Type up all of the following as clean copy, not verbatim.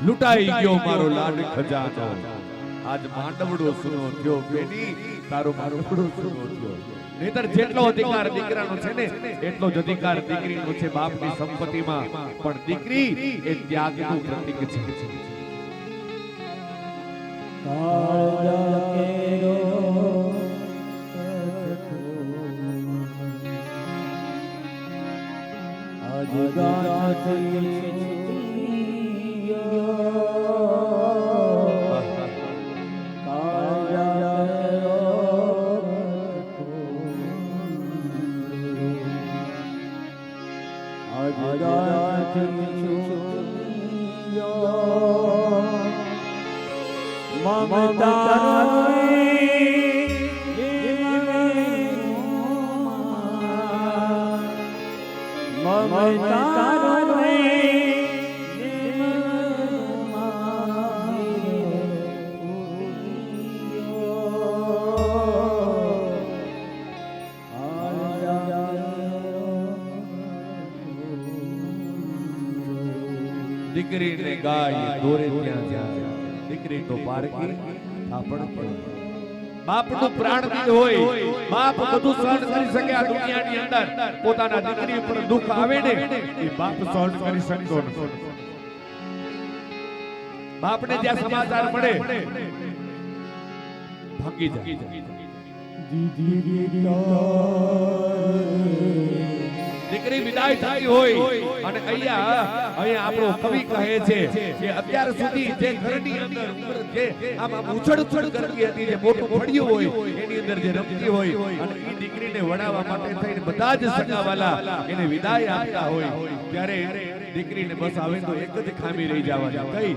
લૂંટાઈ ગયો મારો લાડ ખજાનો આજ માંડવડો સુનો થયો બેની તારો માંડવડો સુનો થયો નહીતર જેટલો અધિકાર દીકરાનો છે ને એટલો જ અધિકાર દીકરીનો છે બાપની સંપત્તિમાં પણ દીકરી એ ત્યાગનું પ્રતીક છે દીકરીને ગાય દોરે ત્યાં જાય દીકરી તો પારકી થાપણ બાપનું પ્રાણ હોય બાપ બધું સહન કરી શકે આ દુનિયાની અંદર પોતાના દીકરી ઉપર દુઃખ આવે ને એ બાપ સહન કરી શકતો નથી બાપને જ્યાં સમાચાર મળે ભાગી જાય દીકરી વિદાય થતી હોય અને અહીંયા આપણો કવિ કહે છે કે અત્યાર સુધી જે ઘરની અંદર જે આમ ઉછળ કરતી હતી જે મોટું પડ્યું હોય એની અંદર જે રમતી હોય અને એ દીકરીને વડાવવા માટે થઈને બધા જ સગાવાલા એને વિદાય આપતા હોય ત્યારે દીકરીને બસ આવે તો એક જ ખામી રહી જવાની કઈ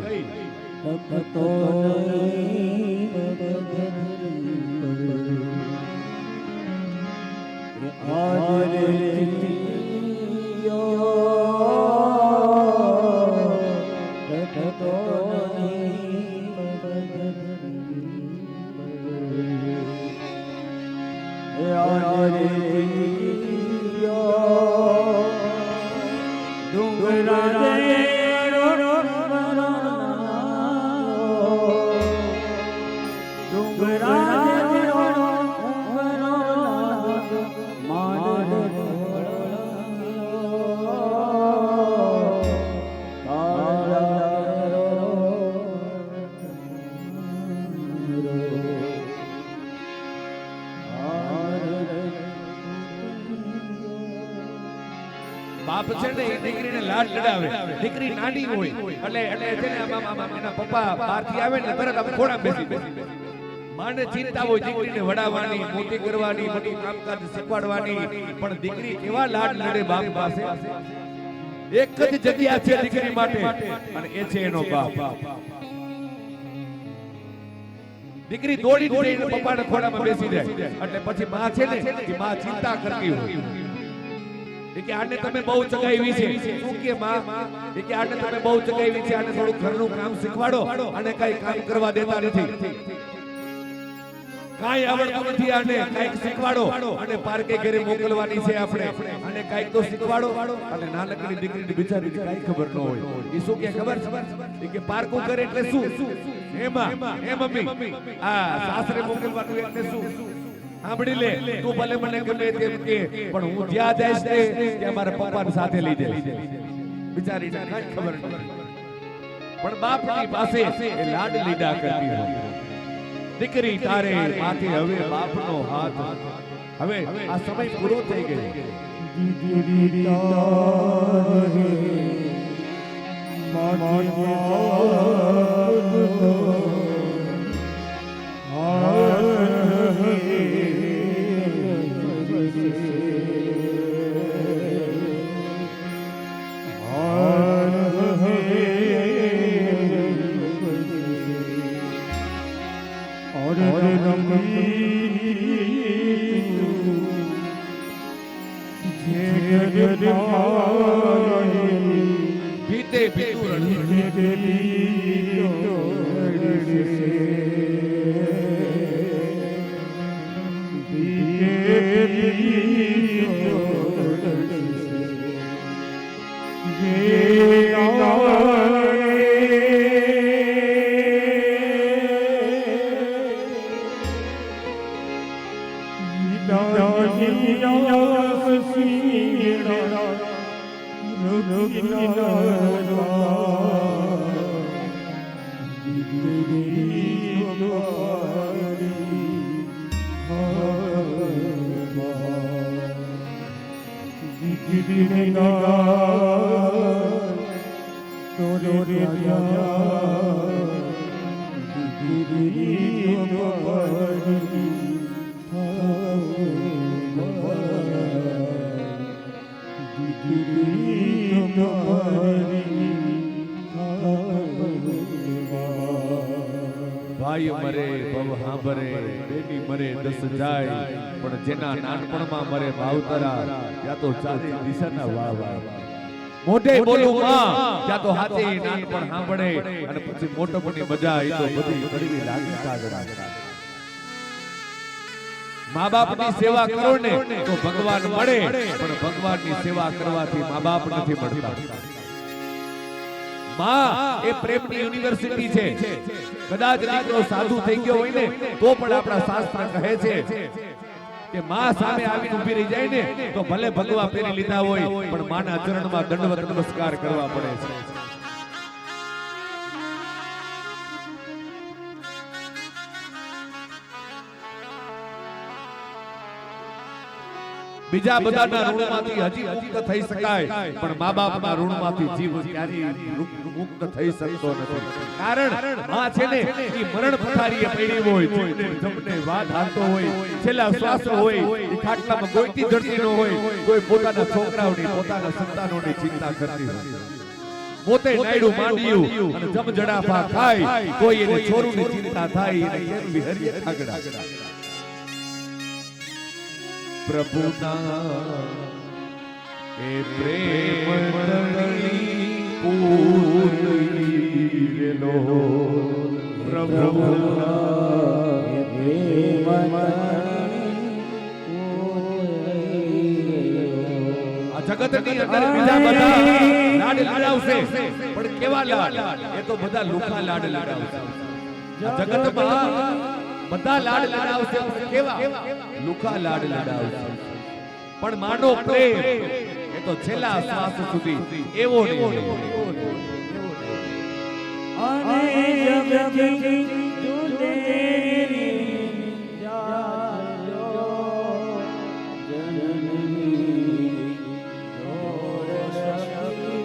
બાપ છે ને એ દીકરીને લાડ લડાવે દીકરી નાની હોય એટલે છે ને એના પપ્પા બહારથી આવે ને તરત આમ ખોડા બેસી માને ચિંતા હોય દીકરીને વડાવવાની મોટી કરવાની બધું કામકાજ શીખવાડવાની પણ દીકરી કેવા લાડ લડે બાપ પાસે એક જ જગ્યા છે દીકરી માટે અને એ છે એનો બાપ દીકરી દોડી દોડીને પપ્પાના ખોડામાં બેસી જાય એટલે પછી માં છે ને એ માં ચિંતા કરતી હોય કે આને તમે બહુ ચગાવી છે શું કે માં કે આને તમે બહુ ચગાવી છે આને થોડું ઘરનું કામ શીખવાડો અને કઈ કામ કરવા દેતા નથી કાઈ આવડતું નથી આને કઈક શીખવાડો અને પાર્કે ઘરે મોકલવાની છે આપણે અને કઈક તો શીખવાડો અને નાનકડી દીકરીની બિચારી કઈ ખબર ન હોય એ શું કે ખબર કે પાર્કું કરે એટલે શું એમાં એ મમ્મી આ સાસરે મોકલવાનું એટલે શું સાંભળી લે તું ભલે મને ગમે તેમ કે પણ હું જ્યાં જઈશ ને ત્યાં મારા પપ્પાને સાથે લઈ જઈશ બિચારીને કઈ ખબર નથી પણ બાપની પાસે એ લાડ લીડા કરતી હોય દીકરી તારે માથે હવે બાપનો હાથ હવે આ સમય પૂરો થઈ ગયો बीते ये ભાઈ મરે ભવ હાંભરે બેટી મરે દસ જાય પણ જેના નાનપણમાં મરે ભાવતરા ત્યાં તો ચારે દિશાના વાહ વાહ મોઢે બોલું માં ત્યાં તો હાથે નાનપણ સાંભળે અને પછી મોટપણની મજા એ તો બધી કડવી લાગી કાગડા મા બાપની સેવા કરો ને તો ભગવાન મળે પણ ભગવાનની સેવા કરવાથી મા બાપ નથી મળતા માં એ પ્રેમની યુનિવર્સિટી છે કદાચ દીકરો સાધુ થઈ ગયો હોય ને તો પણ આપણા શાસ્ત્ર કહે છે કે માં સામે આવીને ઊભી રહી જાય ને તો ભલે ભગવા પહેરી લીધા હોય પણ માના ચરણમાં દંડવત નમસ્કાર કરવા પડે છે બીજા બધાના ઋણમાંથી હજી મુક્ત થઈ શકાય પણ મા બાપના ઋણમાંથી જીવ ક્યારેય મુક્ત થઈ શકતો નથી કારણ માં છે ને એ મરણ પથારીએ પડી હોય જમને વાત હાલતો હોય છેલ્લા શ્વાસ હોય એ ખાટલામાં ગોઈતી જડતી ન હોય કોઈ પોતાના છોકરાઓની પોતાના સંતાનોની ચિંતા કરતી હોય પોતે નાયડું માંડ્યું અને જમ જડાફા ખાય કોઈ એને છોરુની ચિંતા થાય એને કેમ વિહરીએ ખાગડા પ્રભુના એ પ્રેમ તણી પૂરી વેલો પ્રભુના એ પ્રેમ આ જગતની અંદર બીજા બધા લાડ લાડાવશે પણ કેવા લાડ એ તો બધા લુખા લાડ લાડાવશે જગતમાં બધા લાડ લાડાવશે કેવા લુખા લાડ લાડાવશે પણ માનો પ્રેમ એ તો છેલ્લા શ્વાસ સુધી એવો ને અને જગતની જુદેરી જાજો જનની જોર શક્તિ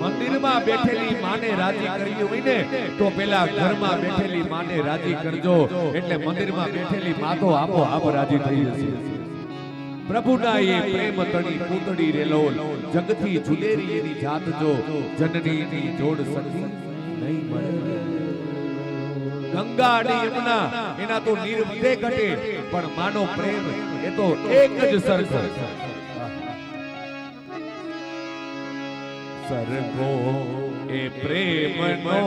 મંદિરમાં બેઠેલી માને રાજી કરવી હોય ને તો પેલા ઘરમાં બેઠેલી માને રાજી કરજો એટલે મંદિરમાં બેઠેલી મા તો આપોઆપ રાજી થઈ જશે પ્રભુના એ પ્રેમ તણી પૂતળી રેલોલ જગથી જુદેરી એની જાત જો જનનીની જોડ સખી નહીં મળે ગંગા અને યમુના એના તો નીર વધે ઘટે પણ માનો પ્રેમ એ તો એક જ સરખો સરખો એ પ્રેમનો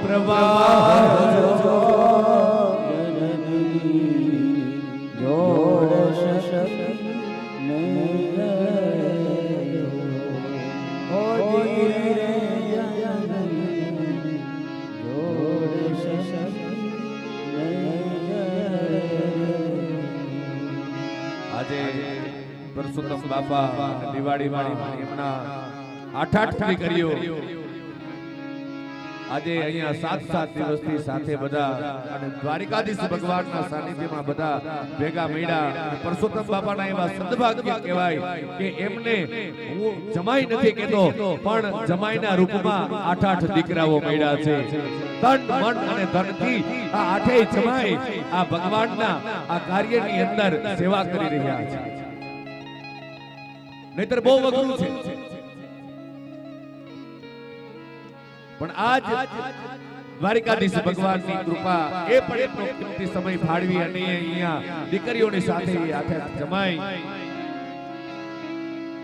પ્રવાહ જોડ શક્તિ નહીં ઓ ધીરે આજે પરસોત્તમ બાપા દિવાળીમાં એમના 8 પૂરી કર્યો આજે અહીંયા 7 દિવસથી સાથે બધા અને દ્વારિકાધીશ ભગવાનના સાનિધ્યમાં બધા ભેગા મળ્યા પરસોત્તમ બાપાના એવા સદભાગ્ય કહેવાય કે એમને હું જમાઈ નથી કહેતો પણ જમાઈના રૂપમાં 8 દીકરાઓ મળ્યા છે તન મન અને ધનથી આ 8 જમાઈ આ ભગવાનના આ કાર્યની અંદર સેવા કરી રહ્યા છે નહીતર બહુ અઘરું છે પણ આજ દ્વારિકાધીશ ભગવાનની કૃપા એ પણ એટલો કિંમતી સમય ફાળવી અને અહીંયા દીકરીઓની સાથે હાથે જમાઈ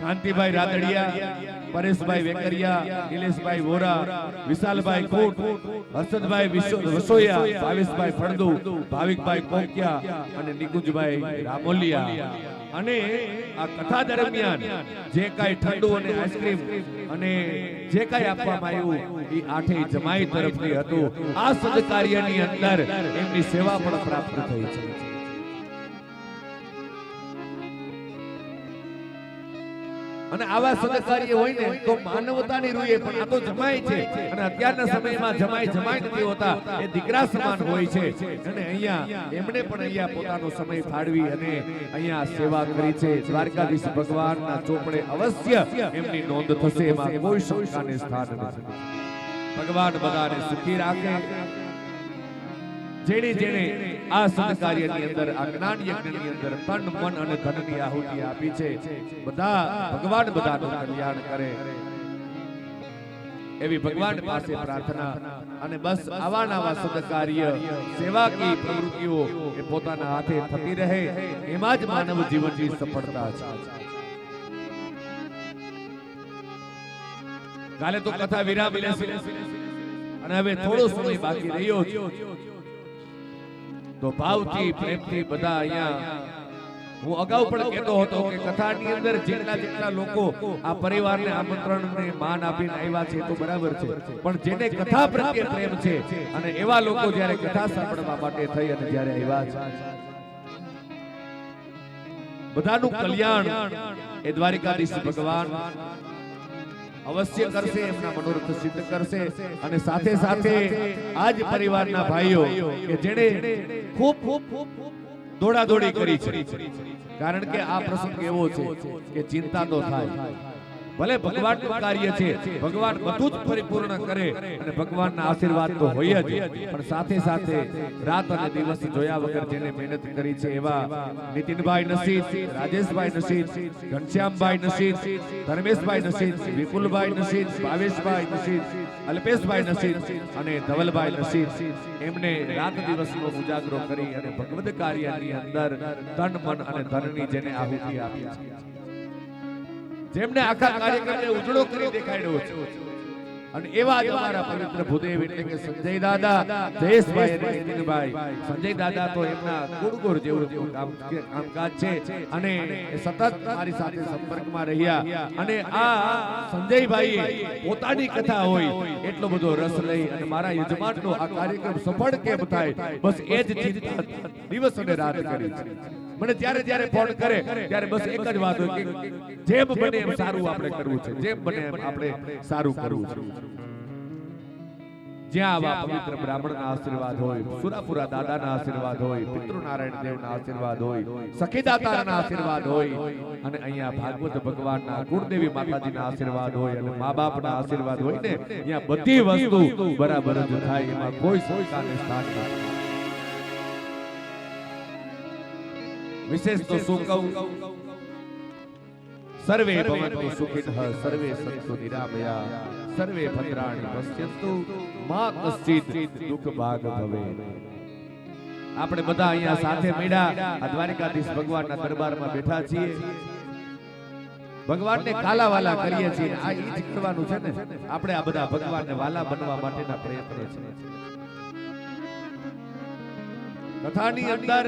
કાંતિભાઈ રાદડિયા પરેશભાઈ વેકરિયા નિલેશભાઈ વોરા વિશાલભાઈ કોટ હર્ષદભાઈ વસોયા ભાવેશભાઈ ફળદુ ભાવિકભાઈ કોકિયા અને નિકુંજભાઈ રામોલિયા અને આ કથા દરમિયાન જે કાંઈ ઠંડુ અને આઈસ્ક્રીમ અને જે કાંઈ આપવામાં આવ્યું એ આઠેય જમાઈ તરફથી હતું. આ સદકાર્યની અંદર એમની સેવા પણ પ્રાપ્ત થઈ છે. અને આવા સદકાર્ય હોય ને તો માનવતાની રૂએ પણ આ તો જમાઈ છે અને અત્યારના સમયમાં જમાઈ નથી હોતા, એ દીકરા સમાન હોય છે. અને અહીંયા એમણે પણ અહીંયા પોતાનો સમય ફાળવી અને અહીંયા સેવા કરી છે. દ્વારકાધીશ ભગવાનના ચોપડે અવશ્ય એમની નોંધ થશે, એમાં કોઈ શંકાને સ્થાન નથી. ભગવાન બધાને સુખી રાખે. જેણે જેણે આ સદકાર્યની અંદર આ જ્ઞાન યજ્ઞની અંદર તન મન અને ધનની આહુતિ આપી છે, બધા ભગવાન બધાનું કલ્યાણ કરે એવી ભગવાન પાસે પ્રાર્થના. અને બસ આવા નવા સદકાર્ય સેવાકી પ્રવૃત્તિઓ એ પોતાના હાથે થતી રહે, એમાં જ માનવ જીવનની સફળતા છે. કાલે તો કથા વિરામ લેશે અને હવે થોડો સમય બાકી રહ્યો છે, તો ભાવથી પ્રેમથી બધા અહીંયા, હું અગાઉ પણ કહેતો હતો કે કથાની અંદર જેટલા લોકો આ પરિવારને આમંત્રણને માન આપીને આવ્યા છે તો બરાબર છે, પણ જેને કથા પ્રત્યે પ્રેમ છે અને એવા લોકો જ્યારે કથા સાંભળવા માટે થઈ અને જ્યારે આવ્યા છે, બધાનું કલ્યાણ એ દ્વારિકાધીશ ભગવાન અવશ્ય કરશે, એમના મનોરથ સિદ્ધ કરશે. અને સાથે સાથે આજ પરિવારના ભાઈઓ કે જેણે ખૂબ દોડાદોડી કરી છે, કારણ કે આ પ્રસંગ એવો છે કે ચિંતા તો થાય. ભલે ભગવાનનું કાર્ય છે, ભગવાન બધું જ પરિપૂર્ણ કરે અને ભગવાનના આશીર્વાદ તો હોય જ, પણ સાથે સાથે રાત અને દિવસ જોયા વગર જેને મહેનત કરી છે એવા નીતિનભાઈ નસીર, રાજેશભાઈ નસીર, ઘનશ્યામભાઈ નસીર, ધર્મેશભાઈ નસીર, વિપુલભાઈ નસીર, ભાવેશભાઈ નસીર, અલ્પેશભાઈ નસીર અને ધવલભાઈ નસીર, એમને રાત દિવસનો ઉજાગરો કરી અને ભગવદ કાર્યની અંદર તન મન અને ધનની જેને આહુતિ આપી છે, જેમને આખા કાર્યક્રમને ઉજળો કરી દેખાડ્યો છે. અને એવા જ અમારા પવિત્ર ભૂદેવ એટલે કે સંજય દાદા, જયેશભાઈ અને નીતિનભાઈ. સંજય દાદા તો એમના ગુણગોર જેવું કામકાજ છે અને સતત મારી સાથે સંપર્કમાં રહ્યા. અને આ સંજયભાઈએ પોતાની કથા હોય એટલો બધો રસ લઈ અને મારા યજમાનનો આ કાર્યક્રમ સફળ કેમ થાય, બસ એ જ ચિંતા દિવસ અને રાત કરી છે. મને જ્યારે ફોન કરે ત્યારે બસ એક જ વાત હોય કે જેમ બને એમ સારું આપણે કરવું છે, જેમ બને એમ આપણે સારું કરવું છે. જ્યાં આવા પવિત્ર બ્રાહ્મણના આશીર્વાદ હોય, સુરાપુરા દાદાના આશીર્વાદ હોય, પિતૃનારાયણ દેવના આશીર્વાદ હોય, સખીદાતાના આશીર્વાદ હોય અને અહીંયા ભાગવત ભગવાનના કુળદેવી માતાજીના આશીર્વાદ હોય અને મા બાપના આશીર્વાદ હોય ને, અહીંયા બધી વસ્તુ બરાબર જ થાય, એમાં કોઈ શંકાને સ્થાન નથી. વિશેષ તો શું કહું, સર્વે ભવન્તુ સુખિનઃ, સર્વે સંતુ નિરામયા, સર્વે ભદ્રાણિ પશ્યન્તુ, મા કશ્ચિત દુઃખ ભાગ ભવે. આપણે બધા અહીંયા સાથે મળ્યા આ દ્વારિકાધીશ ભગવાનના દરબારમાં બેઠા છીએ, ભગવાનને કાલાવાલા કરીએ છીએ. આ ઈ જ કરવાનું છે ને, આપણે આ બધા ભગવાનને વાલા બનવા માટેના પ્રયત્ન છે. કથાની અંદર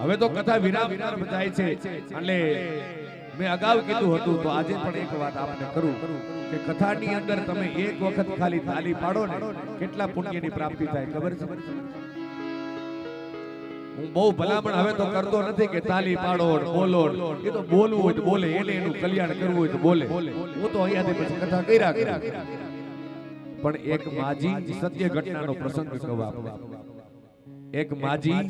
હવે તો કથા વિરામ જાય છે, એટલે મેં અગાઉ કીધું હતું તો આજે પણ એક વાત આપને કરું કે કથાની અંદર તમે એક વખત ખાલી તાલી પાડો ને, કેટલા પુણ્યની પ્રાપ્તિ થાય ખબર છે? હું બહુ ભલામણ હવે તો કરતો નથી કે તાલી પાડો બોલો, એ તો બોલવું હોય તો બોલે, એને એનું કલ્યાણ કરવું હોય તો બોલે. હું તો અહીંયાથી પછી કથા કર્યા. પણ એક માજી સત્ય ઘટનાનો પ્રસંગ કહું આપને. એક માજી